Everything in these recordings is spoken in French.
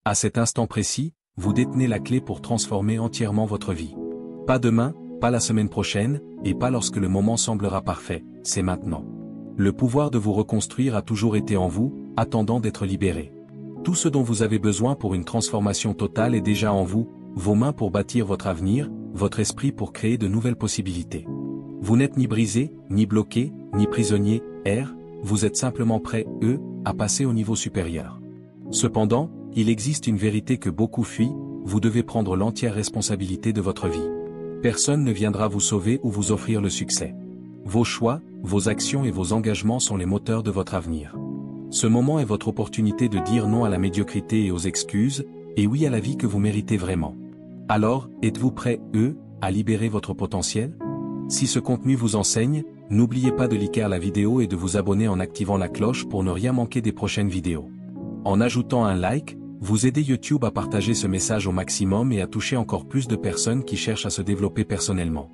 À cet instant précis, vous détenez la clé pour transformer entièrement votre vie. Pas demain, pas la semaine prochaine, et pas lorsque le moment semblera parfait, c'est maintenant. Le pouvoir de vous reconstruire a toujours été en vous, attendant d'être libéré. Tout ce dont vous avez besoin pour une transformation totale est déjà en vous, vos mains pour bâtir votre avenir, votre esprit pour créer de nouvelles possibilités. Vous n'êtes ni brisé, ni bloqué, ni prisonnier, vous êtes simplement prêt, à passer au niveau supérieur. Cependant, il existe une vérité que beaucoup fuient, vous devez prendre l'entière responsabilité de votre vie. Personne ne viendra vous sauver ou vous offrir le succès. Vos choix, vos actions et vos engagements sont les moteurs de votre avenir. Ce moment est votre opportunité de dire non à la médiocrité et aux excuses, et oui à la vie que vous méritez vraiment. Alors, êtes-vous prêt, à libérer votre potentiel? Si ce contenu vous enseigne, n'oubliez pas de liker la vidéo et de vous abonner en activant la cloche pour ne rien manquer des prochaines vidéos. En ajoutant un like, vous aidez YouTube à partager ce message au maximum et à toucher encore plus de personnes qui cherchent à se développer personnellement.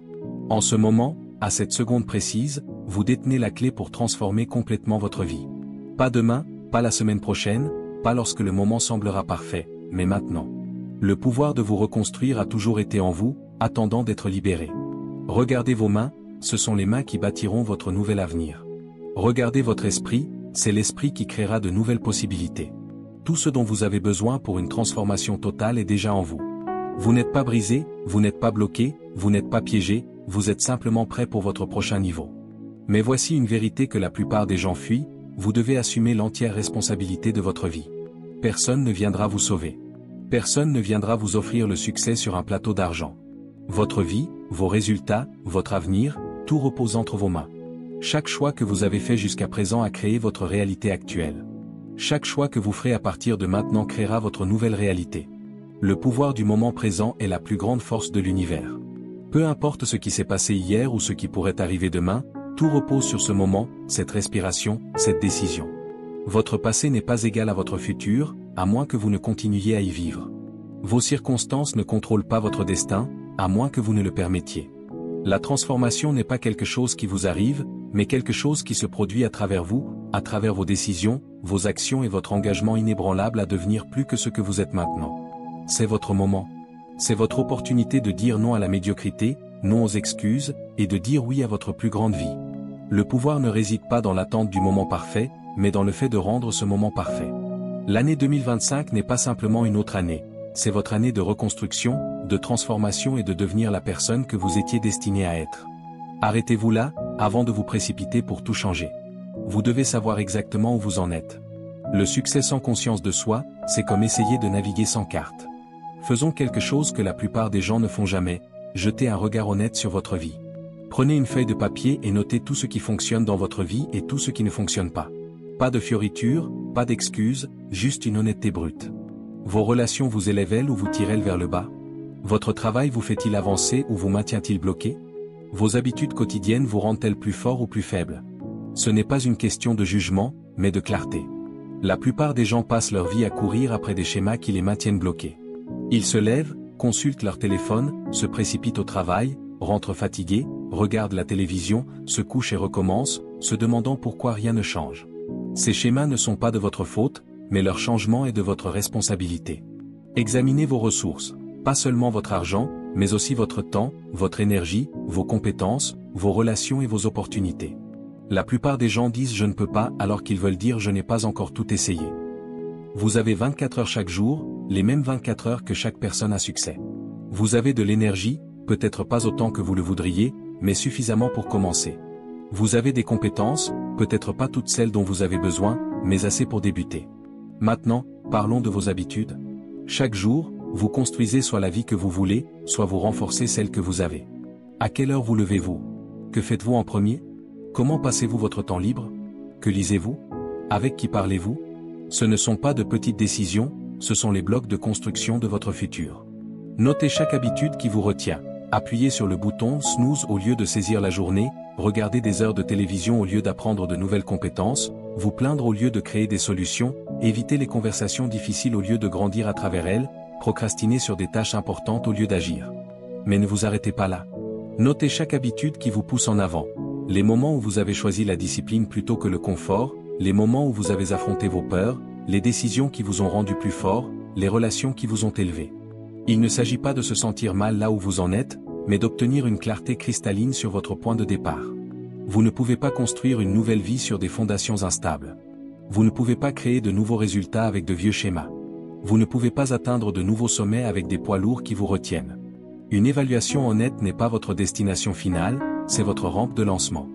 En ce moment, à cette seconde précise, vous détenez la clé pour transformer complètement votre vie. Pas demain, pas la semaine prochaine, pas lorsque le moment semblera parfait, mais maintenant. Le pouvoir de vous reconstruire a toujours été en vous, attendant d'être libéré. Regardez vos mains, ce sont les mains qui bâtiront votre nouvel avenir. Regardez votre esprit, c'est l'esprit qui créera de nouvelles possibilités. Tout ce dont vous avez besoin pour une transformation totale est déjà en vous. Vous n'êtes pas brisé, vous n'êtes pas bloqué, vous n'êtes pas piégé, vous êtes simplement prêt pour votre prochain niveau. Mais voici une vérité que la plupart des gens fuient, vous devez assumer l'entière responsabilité de votre vie. Personne ne viendra vous sauver. Personne ne viendra vous offrir le succès sur un plateau d'argent. Votre vie, vos résultats, votre avenir, tout repose entre vos mains. Chaque choix que vous avez fait jusqu'à présent a créé votre réalité actuelle. Chaque choix que vous ferez à partir de maintenant créera votre nouvelle réalité. Le pouvoir du moment présent est la plus grande force de l'univers. Peu importe ce qui s'est passé hier ou ce qui pourrait arriver demain, tout repose sur ce moment, cette respiration, cette décision. Votre passé n'est pas égal à votre futur, à moins que vous ne continuiez à y vivre. Vos circonstances ne contrôlent pas votre destin, à moins que vous ne le permettiez. La transformation n'est pas quelque chose qui vous arrive, mais quelque chose qui se produit à travers vous, à travers vos décisions, vos actions et votre engagement inébranlable à devenir plus que ce que vous êtes maintenant. C'est votre moment. C'est votre opportunité de dire non à la médiocrité, non aux excuses, et de dire oui à votre plus grande vie. Le pouvoir ne réside pas dans l'attente du moment parfait, mais dans le fait de rendre ce moment parfait. L'année 2025 n'est pas simplement une autre année, c'est votre année de reconstruction, de transformation et de devenir la personne que vous étiez destiné à être. Arrêtez-vous là, avant de vous précipiter pour tout changer. Vous devez savoir exactement où vous en êtes. Le succès sans conscience de soi, c'est comme essayer de naviguer sans carte. Faisons quelque chose que la plupart des gens ne font jamais, jetez un regard honnête sur votre vie. Prenez une feuille de papier et notez tout ce qui fonctionne dans votre vie et tout ce qui ne fonctionne pas. Pas de fioritures, pas d'excuses, juste une honnêteté brute. Vos relations vous élèvent-elles ou vous tirent-elles vers le bas? Votre travail vous fait-il avancer ou vous maintient-il bloqué? Vos habitudes quotidiennes vous rendent-elles plus fort ou plus faible? Ce n'est pas une question de jugement, mais de clarté. La plupart des gens passent leur vie à courir après des schémas qui les maintiennent bloqués. Ils se lèvent, consultent leur téléphone, se précipitent au travail, rentrent fatigués, regardent la télévision, se couchent et recommencent, se demandant pourquoi rien ne change. Ces schémas ne sont pas de votre faute, mais leur changement est de votre responsabilité. Examinez vos ressources, pas seulement votre argent, mais aussi votre temps, votre énergie, vos compétences, vos relations et vos opportunités. La plupart des gens disent « je ne peux pas » alors qu'ils veulent dire « je n'ai pas encore tout essayé ». Vous avez 24 heures chaque jour, les mêmes 24 heures que chaque personne à succès. Vous avez de l'énergie, peut-être pas autant que vous le voudriez, mais suffisamment pour commencer. Vous avez des compétences, peut-être pas toutes celles dont vous avez besoin, mais assez pour débuter. Maintenant, parlons de vos habitudes. Chaque jour, vous construisez soit la vie que vous voulez, soit vous renforcez celle que vous avez. À quelle heure vous levez-vous? Que faites-vous en premier? Comment passez-vous votre temps libre? Que lisez-vous? Avec qui parlez-vous? Ce ne sont pas de petites décisions, ce sont les blocs de construction de votre futur. Notez chaque habitude qui vous retient. Appuyez sur le bouton snooze au lieu de saisir la journée, regardez des heures de télévision au lieu d'apprendre de nouvelles compétences, vous plaindre au lieu de créer des solutions, évitez les conversations difficiles au lieu de grandir à travers elles, procrastinez sur des tâches importantes au lieu d'agir. Mais ne vous arrêtez pas là. Notez chaque habitude qui vous pousse en avant. Les moments où vous avez choisi la discipline plutôt que le confort, les moments où vous avez affronté vos peurs, les décisions qui vous ont rendu plus fort, les relations qui vous ont élevé. Il ne s'agit pas de se sentir mal là où vous en êtes, mais d'obtenir une clarté cristalline sur votre point de départ. Vous ne pouvez pas construire une nouvelle vie sur des fondations instables. Vous ne pouvez pas créer de nouveaux résultats avec de vieux schémas. Vous ne pouvez pas atteindre de nouveaux sommets avec des poids lourds qui vous retiennent. Une évaluation honnête n'est pas votre destination finale, c'est votre rampe de lancement.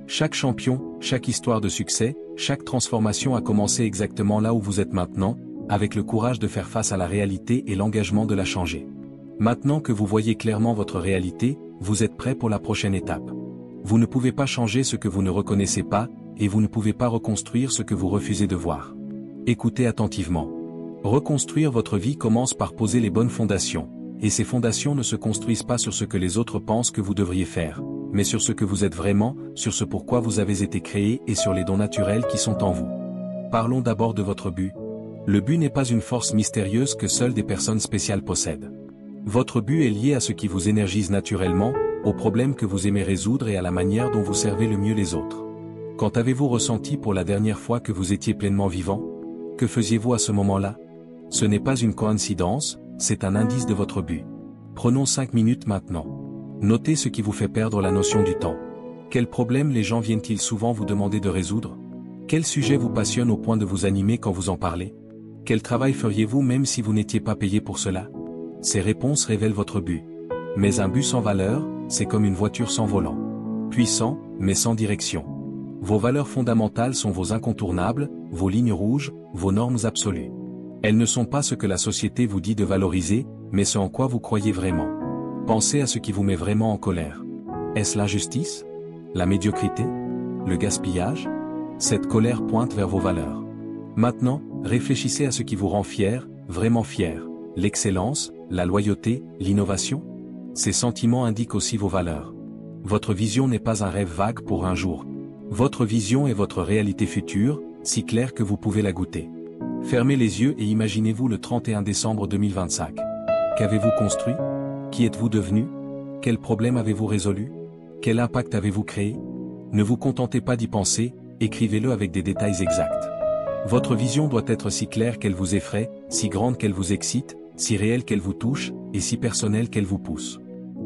Chaque champion, chaque histoire de succès, chaque transformation a commencé exactement là où vous êtes maintenant, avec le courage de faire face à la réalité et l'engagement de la changer. Maintenant que vous voyez clairement votre réalité, vous êtes prêt pour la prochaine étape. Vous ne pouvez pas changer ce que vous ne reconnaissez pas, et vous ne pouvez pas reconstruire ce que vous refusez de voir. Écoutez attentivement. Reconstruire votre vie commence par poser les bonnes fondations, et ces fondations ne se construisent pas sur ce que les autres pensent que vous devriez faire, mais sur ce que vous êtes vraiment, sur ce pourquoi vous avez été créé et sur les dons naturels qui sont en vous. Parlons d'abord de votre but. Le but n'est pas une force mystérieuse que seules des personnes spéciales possèdent. Votre but est lié à ce qui vous énergise naturellement, aux problèmes que vous aimez résoudre et à la manière dont vous servez le mieux les autres. Quand avez-vous ressenti pour la dernière fois que vous étiez pleinement vivant? Que faisiez-vous à ce moment-là? Ce n'est pas une coïncidence, c'est un indice de votre but. Prenons 5 minutes maintenant. Notez ce qui vous fait perdre la notion du temps. Quels problèmes les gens viennent-ils souvent vous demander de résoudre? Quel sujet vous passionne au point de vous animer quand vous en parlez? Quel travail feriez-vous même si vous n'étiez pas payé pour cela? Ces réponses révèlent votre but. Mais un but sans valeur, c'est comme une voiture sans volant. Puissant, mais sans direction. Vos valeurs fondamentales sont vos incontournables, vos lignes rouges, vos normes absolues. Elles ne sont pas ce que la société vous dit de valoriser, mais ce en quoi vous croyez vraiment. Pensez à ce qui vous met vraiment en colère. Est-ce l'injustice? La médiocrité? Le gaspillage? Cette colère pointe vers vos valeurs. Maintenant, réfléchissez à ce qui vous rend fier, vraiment fier. L'excellence, la loyauté, l'innovation? Ces sentiments indiquent aussi vos valeurs. Votre vision n'est pas un rêve vague pour un jour. Votre vision est votre réalité future, si claire que vous pouvez la goûter. Fermez les yeux et imaginez-vous le 31 décembre 2025. Qu'avez-vous construit? Qui êtes-vous devenu? Quels problèmes avez-vous résolus? Quel impact avez-vous créé? Ne vous contentez pas d'y penser, écrivez-le avec des détails exacts. Votre vision doit être si claire qu'elle vous effraie, si grande qu'elle vous excite, si réelle qu'elle vous touche, et si personnelle qu'elle vous pousse.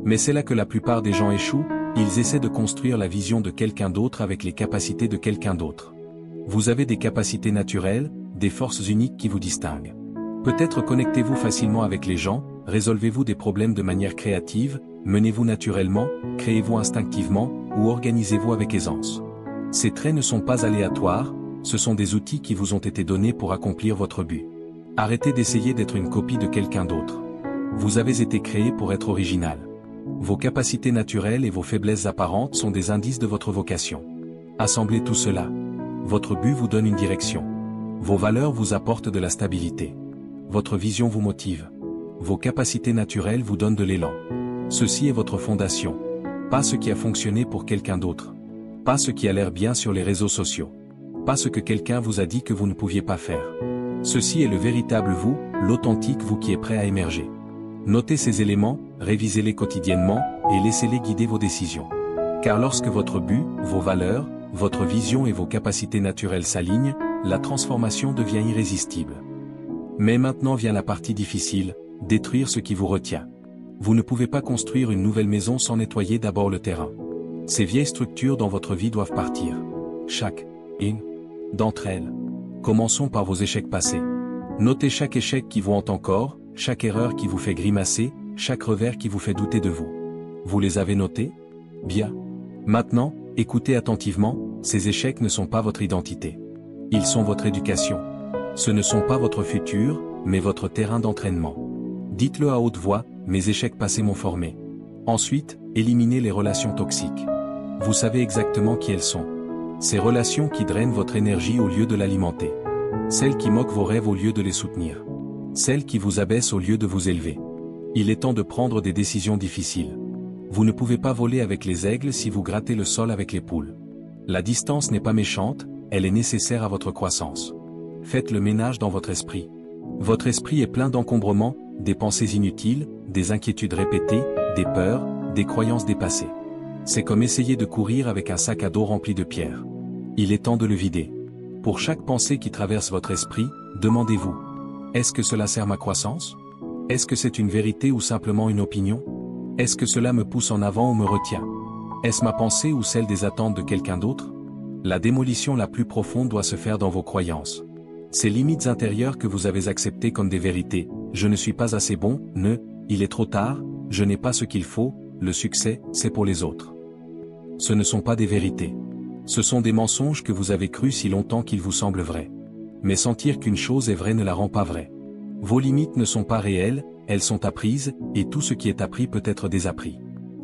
Mais c'est là que la plupart des gens échouent, ils essaient de construire la vision de quelqu'un d'autre avec les capacités de quelqu'un d'autre. Vous avez des capacités naturelles, des forces uniques qui vous distinguent. Peut-être connectez-vous facilement avec les gens, résolvez-vous des problèmes de manière créative, menez-vous naturellement, créez-vous instinctivement, ou organisez-vous avec aisance. Ces traits ne sont pas aléatoires, ce sont des outils qui vous ont été donnés pour accomplir votre but. Arrêtez d'essayer d'être une copie de quelqu'un d'autre. Vous avez été créé pour être original. Vos capacités naturelles et vos faiblesses apparentes sont des indices de votre vocation. Assemblez tout cela. Votre but vous donne une direction. Vos valeurs vous apportent de la stabilité. Votre vision vous motive. Vos capacités naturelles vous donnent de l'élan. Ceci est votre fondation. Pas ce qui a fonctionné pour quelqu'un d'autre. Pas ce qui a l'air bien sur les réseaux sociaux. Pas ce que quelqu'un vous a dit que vous ne pouviez pas faire. Ceci est le véritable vous, l'authentique vous qui est prêt à émerger. Notez ces éléments, révisez-les quotidiennement, et laissez-les guider vos décisions. Car lorsque votre but, vos valeurs, votre vision et vos capacités naturelles s'alignent, la transformation devient irrésistible. Mais maintenant vient la partie difficile, détruire ce qui vous retient. Vous ne pouvez pas construire une nouvelle maison sans nettoyer d'abord le terrain. Ces vieilles structures dans votre vie doivent partir. Chacune d'entre elles. Commençons par vos échecs passés. Notez chaque échec qui vous hante encore, chaque erreur qui vous fait grimacer, chaque revers qui vous fait douter de vous. Vous les avez notés? Bien. Maintenant, écoutez attentivement, ces échecs ne sont pas votre identité. Ils sont votre éducation. Ce ne sont pas votre futur, mais votre terrain d'entraînement. Dites-le à haute voix, mes échecs passés m'ont formé. Ensuite, éliminez les relations toxiques. Vous savez exactement qui elles sont. Ces relations qui drainent votre énergie au lieu de l'alimenter. Celles qui moquent vos rêves au lieu de les soutenir. Celles qui vous abaissent au lieu de vous élever. Il est temps de prendre des décisions difficiles. Vous ne pouvez pas voler avec les aigles si vous grattez le sol avec les poules. La distance n'est pas méchante, elle est nécessaire à votre croissance. Faites le ménage dans votre esprit. Votre esprit est plein d'encombrements, des pensées inutiles, des inquiétudes répétées, des peurs, des croyances dépassées. C'est comme essayer de courir avec un sac à dos rempli de pierres. Il est temps de le vider. Pour chaque pensée qui traverse votre esprit, demandez-vous: Est-ce que cela sert ma croissance? Est-ce que c'est une vérité ou simplement une opinion? Est-ce que cela me pousse en avant ou me retient? Est-ce ma pensée ou celle des attentes de quelqu'un d'autre? La démolition la plus profonde doit se faire dans vos croyances. Ces limites intérieures que vous avez acceptées comme des vérités, je ne suis pas assez bon, il est trop tard, je n'ai pas ce qu'il faut, le succès, c'est pour les autres. Ce ne sont pas des vérités. Ce sont des mensonges que vous avez crus si longtemps qu'ils vous semblent vrais. Mais sentir qu'une chose est vraie ne la rend pas vraie. Vos limites ne sont pas réelles, elles sont apprises, et tout ce qui est appris peut être désappris.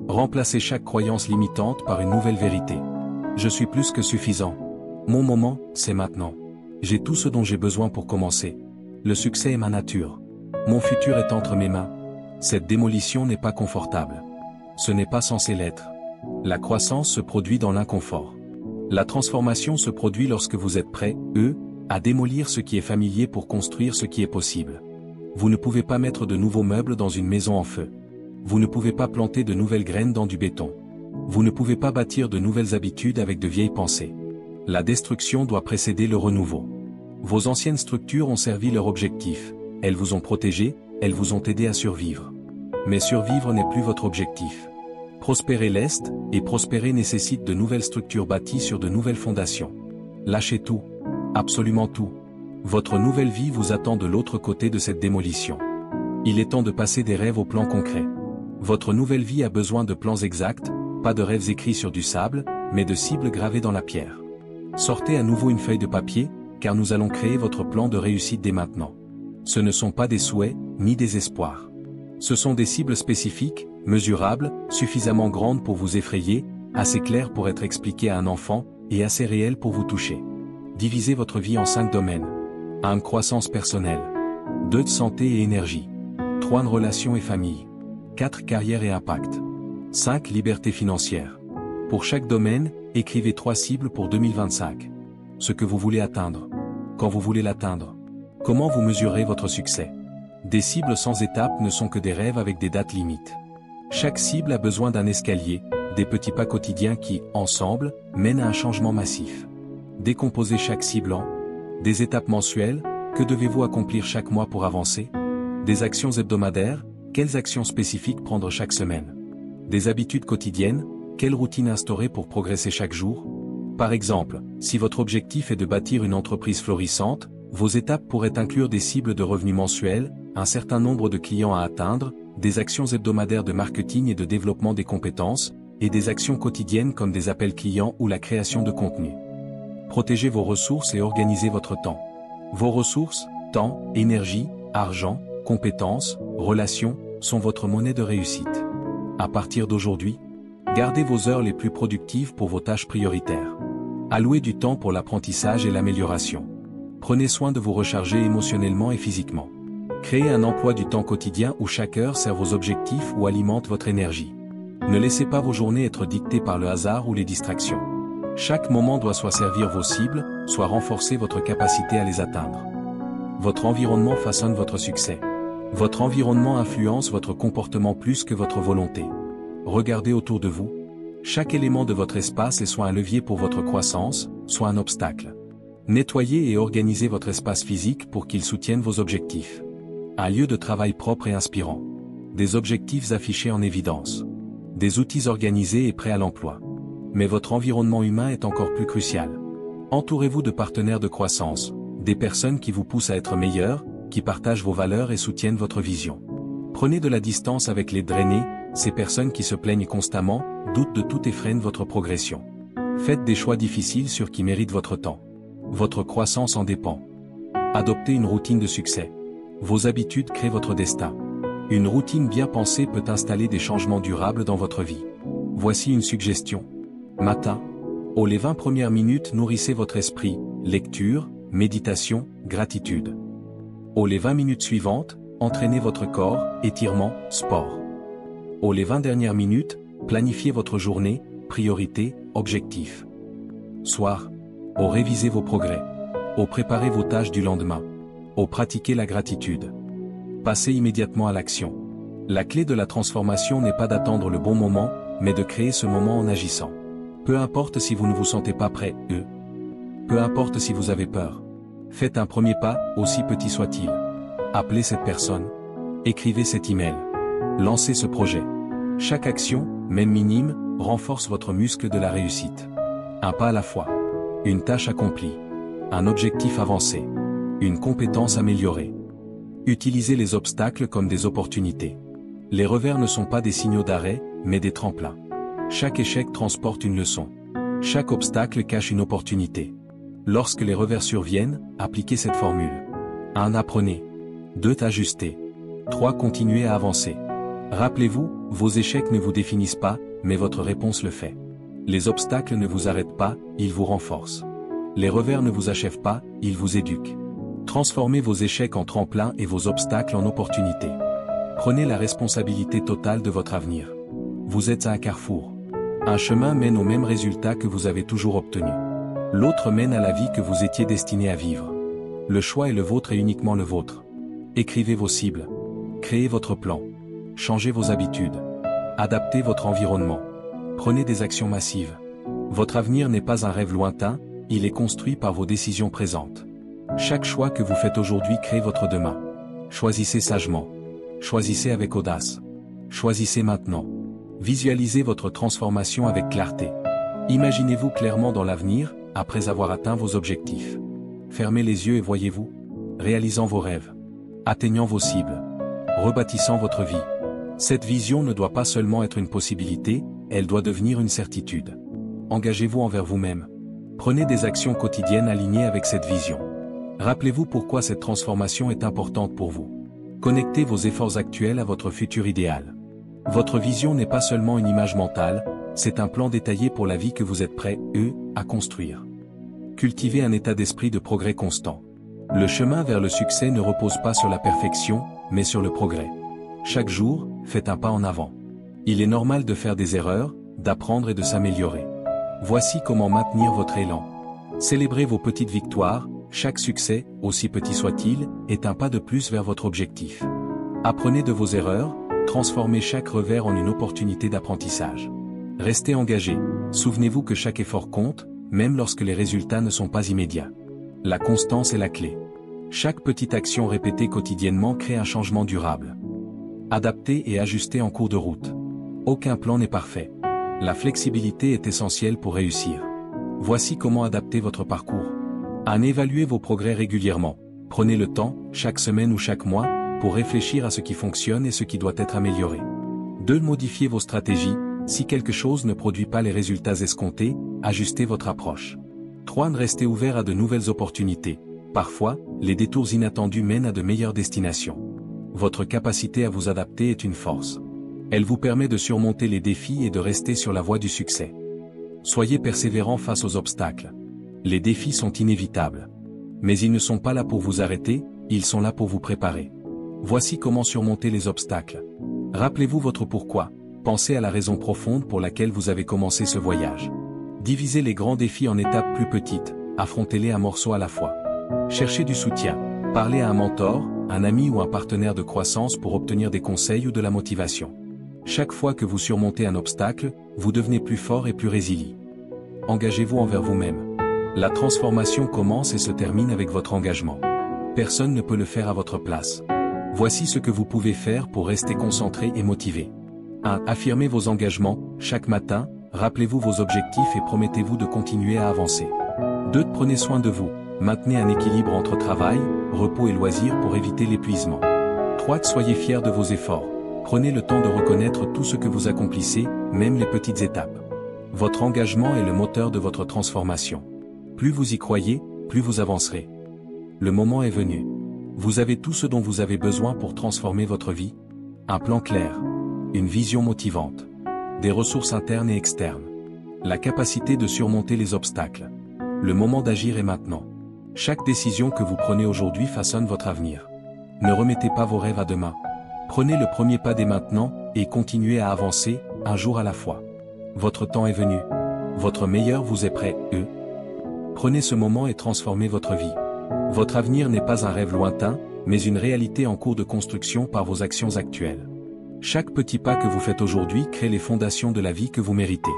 Remplacez chaque croyance limitante par une nouvelle vérité. Je suis plus que suffisant. Mon moment, c'est maintenant. J'ai tout ce dont j'ai besoin pour commencer. Le succès est ma nature. Mon futur est entre mes mains. Cette démolition n'est pas confortable. Ce n'est pas censé l'être. La croissance se produit dans l'inconfort. La transformation se produit lorsque vous êtes prêt, à démolir ce qui est familier pour construire ce qui est possible. Vous ne pouvez pas mettre de nouveaux meubles dans une maison en feu. Vous ne pouvez pas planter de nouvelles graines dans du béton. Vous ne pouvez pas bâtir de nouvelles habitudes avec de vieilles pensées. La destruction doit précéder le renouveau. Vos anciennes structures ont servi leur objectif. Elles vous ont protégé, elles vous ont aidé à survivre. Mais survivre n'est plus votre objectif. Prospérer l'est, et prospérer nécessite de nouvelles structures bâties sur de nouvelles fondations. Lâchez tout. Absolument tout. Votre nouvelle vie vous attend de l'autre côté de cette démolition. Il est temps de passer des rêves aux plans concrets. Votre nouvelle vie a besoin de plans exacts, pas de rêves écrits sur du sable, mais de cibles gravées dans la pierre. Sortez à nouveau une feuille de papier, car nous allons créer votre plan de réussite dès maintenant. Ce ne sont pas des souhaits, ni des espoirs. Ce sont des cibles spécifiques, mesurables, suffisamment grandes pour vous effrayer, assez claires pour être expliquées à un enfant, et assez réelles pour vous toucher. Divisez votre vie en 5 domaines. 1. Croissance personnelle. 2. Santé et énergie. 3. Relations et famille. 4. Carrière et impact. 5. Liberté financière. Pour chaque domaine, écrivez 3 cibles pour 2025. Ce que vous voulez atteindre. Quand vous voulez l'atteindre. Comment vous mesurez votre succès. Des cibles sans étapes ne sont que des rêves avec des dates limites. Chaque cible a besoin d'un escalier, des petits pas quotidiens qui, ensemble, mènent à un changement massif. Décomposez chaque cible en des étapes mensuelles, que devez-vous accomplir chaque mois pour avancer? Des actions hebdomadaires, quelles actions spécifiques prendre chaque semaine? Des habitudes quotidiennes, quelle routine instaurer pour progresser chaque jour? Par exemple, si votre objectif est de bâtir une entreprise florissante, vos étapes pourraient inclure des cibles de revenus mensuels, un certain nombre de clients à atteindre, des actions hebdomadaires de marketing et de développement des compétences, et des actions quotidiennes comme des appels clients ou la création de contenu. Protégez vos ressources et organisez votre temps. Vos ressources, temps, énergie, argent, compétences, relations, sont votre monnaie de réussite. À partir d'aujourd'hui, gardez vos heures les plus productives pour vos tâches prioritaires. Allouez du temps pour l'apprentissage et l'amélioration. Prenez soin de vous recharger émotionnellement et physiquement. Créez un emploi du temps quotidien où chaque heure sert vos objectifs ou alimente votre énergie. Ne laissez pas vos journées être dictées par le hasard ou les distractions. Chaque moment doit soit servir vos cibles, soit renforcer votre capacité à les atteindre. Votre environnement façonne votre succès. Votre environnement influence votre comportement plus que votre volonté. Regardez autour de vous. Chaque élément de votre espace est soit un levier pour votre croissance, soit un obstacle. Nettoyez et organisez votre espace physique pour qu'il soutienne vos objectifs. Un lieu de travail propre et inspirant. Des objectifs affichés en évidence. Des outils organisés et prêts à l'emploi. Mais votre environnement humain est encore plus crucial. Entourez-vous de partenaires de croissance, des personnes qui vous poussent à être meilleurs, qui partagent vos valeurs et soutiennent votre vision. Prenez de la distance avec les drainés, ces personnes qui se plaignent constamment, doutent de tout et freinent votre progression. Faites des choix difficiles sur qui mérite votre temps. Votre croissance en dépend. Adoptez une routine de succès. Vos habitudes créent votre destin. Une routine bien pensée peut installer des changements durables dans votre vie. Voici une suggestion. Matin. Les 20 premières minutes nourrissez votre esprit, lecture, méditation, gratitude. Les 20 minutes suivantes, entraînez votre corps, étirement, sport. Les 20 dernières minutes, planifiez votre journée, priorité, objectif. Soir. Révisez vos progrès. Préparez vos tâches du lendemain. Pratiquez la gratitude. Passez immédiatement à l'action. La clé de la transformation n'est pas d'attendre le bon moment, mais de créer ce moment en agissant. Peu importe si vous ne vous sentez pas prêt, peu importe si vous avez peur. Faites un premier pas, aussi petit soit-il. Appelez cette personne. Écrivez cet email. Lancez ce projet. Chaque action, même minime, renforce votre muscle de la réussite. Un pas à la fois. Une tâche accomplie. Un objectif avancé. Une compétence améliorée. Utilisez les obstacles comme des opportunités. Les revers ne sont pas des signaux d'arrêt, mais des tremplins. Chaque échec transporte une leçon. Chaque obstacle cache une opportunité. Lorsque les revers surviennent, appliquez cette formule. 1. Apprenez. 2. Ajustez. 3. Continuez à avancer. Rappelez-vous, vos échecs ne vous définissent pas, mais votre réponse le fait. Les obstacles ne vous arrêtent pas, ils vous renforcent. Les revers ne vous achèvent pas, ils vous éduquent. Transformez vos échecs en tremplins et vos obstacles en opportunités. Prenez la responsabilité totale de votre avenir. Vous êtes à un carrefour. Un chemin mène au même résultat que vous avez toujours obtenu. L'autre mène à la vie que vous étiez destiné à vivre. Le choix est le vôtre et uniquement le vôtre. Écrivez vos cibles. Créez votre plan. Changez vos habitudes. Adaptez votre environnement. Prenez des actions massives. Votre avenir n'est pas un rêve lointain, il est construit par vos décisions présentes. Chaque choix que vous faites aujourd'hui crée votre demain. Choisissez sagement. Choisissez avec audace. Choisissez maintenant. Visualisez votre transformation avec clarté. Imaginez-vous clairement dans l'avenir, après avoir atteint vos objectifs. Fermez les yeux et voyez-vous, réalisant vos rêves, atteignant vos cibles, rebâtissant votre vie. Cette vision ne doit pas seulement être une possibilité, elle doit devenir une certitude. Engagez-vous envers vous-même. Prenez des actions quotidiennes alignées avec cette vision. Rappelez-vous pourquoi cette transformation est importante pour vous. Connectez vos efforts actuels à votre futur idéal. Votre vision n'est pas seulement une image mentale, c'est un plan détaillé pour la vie que vous êtes prêt, à construire. Cultivez un état d'esprit de progrès constant. Le chemin vers le succès ne repose pas sur la perfection, mais sur le progrès. Chaque jour, faites un pas en avant. Il est normal de faire des erreurs, d'apprendre et de s'améliorer. Voici comment maintenir votre élan. Célébrez vos petites victoires, chaque succès, aussi petit soit-il, est un pas de plus vers votre objectif. Apprenez de vos erreurs, transformez chaque revers en une opportunité d'apprentissage. Restez engagé, souvenez-vous que chaque effort compte, même lorsque les résultats ne sont pas immédiats. La constance est la clé. Chaque petite action répétée quotidiennement crée un changement durable. Adaptez et ajustez en cours de route. Aucun plan n'est parfait. La flexibilité est essentielle pour réussir. Voici comment adapter votre parcours. 1. Évaluez vos progrès régulièrement. Prenez le temps, chaque semaine ou chaque mois, pour réfléchir à ce qui fonctionne et ce qui doit être amélioré. 2. Modifiez vos stratégies. Si quelque chose ne produit pas les résultats escomptés, ajustez votre approche. 3. Restez ouvert à de nouvelles opportunités. Parfois, les détours inattendus mènent à de meilleures destinations. Votre capacité à vous adapter est une force. Elle vous permet de surmonter les défis et de rester sur la voie du succès. Soyez persévérant face aux obstacles. Les défis sont inévitables. Mais ils ne sont pas là pour vous arrêter, ils sont là pour vous préparer. Voici comment surmonter les obstacles. Rappelez-vous votre pourquoi. Pensez à la raison profonde pour laquelle vous avez commencé ce voyage. Divisez les grands défis en étapes plus petites, affrontez-les un morceau à la fois. Cherchez du soutien. Parlez à un mentor, un ami ou un partenaire de croissance pour obtenir des conseils ou de la motivation. Chaque fois que vous surmontez un obstacle, vous devenez plus fort et plus résilient. Engagez-vous envers vous-même. La transformation commence et se termine avec votre engagement. Personne ne peut le faire à votre place. Voici ce que vous pouvez faire pour rester concentré et motivé. 1. Affirmez vos engagements. Chaque matin, rappelez-vous vos objectifs et promettez-vous de continuer à avancer. 2. Prenez soin de vous. Maintenez un équilibre entre travail, repos et loisirs pour éviter l'épuisement. 3. Soyez fiers de vos efforts. Prenez le temps de reconnaître tout ce que vous accomplissez, même les petites étapes. Votre engagement est le moteur de votre transformation. Plus vous y croyez, plus vous avancerez. Le moment est venu. Vous avez tout ce dont vous avez besoin pour transformer votre vie. Un plan clair. Une vision motivante. Des ressources internes et externes. La capacité de surmonter les obstacles. Le moment d'agir est maintenant. Chaque décision que vous prenez aujourd'hui façonne votre avenir. Ne remettez pas vos rêves à demain. Prenez le premier pas dès maintenant, et continuez à avancer, un jour à la fois. Votre temps est venu. Votre meilleur vous est prêt, Prenez ce moment et transformez votre vie. Votre avenir n'est pas un rêve lointain, mais une réalité en cours de construction par vos actions actuelles. Chaque petit pas que vous faites aujourd'hui crée les fondations de la vie que vous méritez.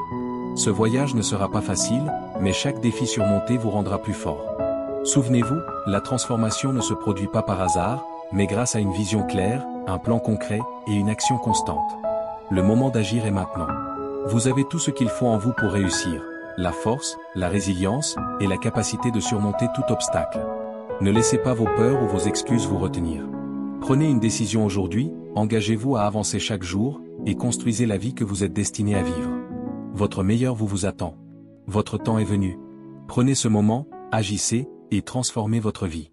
Ce voyage ne sera pas facile, mais chaque défi surmonté vous rendra plus fort. Souvenez-vous, la transformation ne se produit pas par hasard, mais grâce à une vision claire, un plan concret et une action constante. Le moment d'agir est maintenant. Vous avez tout ce qu'il faut en vous pour réussir, la force, la résilience et la capacité de surmonter tout obstacle. Ne laissez pas vos peurs ou vos excuses vous retenir. Prenez une décision aujourd'hui, engagez-vous à avancer chaque jour, et construisez la vie que vous êtes destiné à vivre. Votre meilleur vous attend. Votre temps est venu. Prenez ce moment, agissez, et transformez votre vie.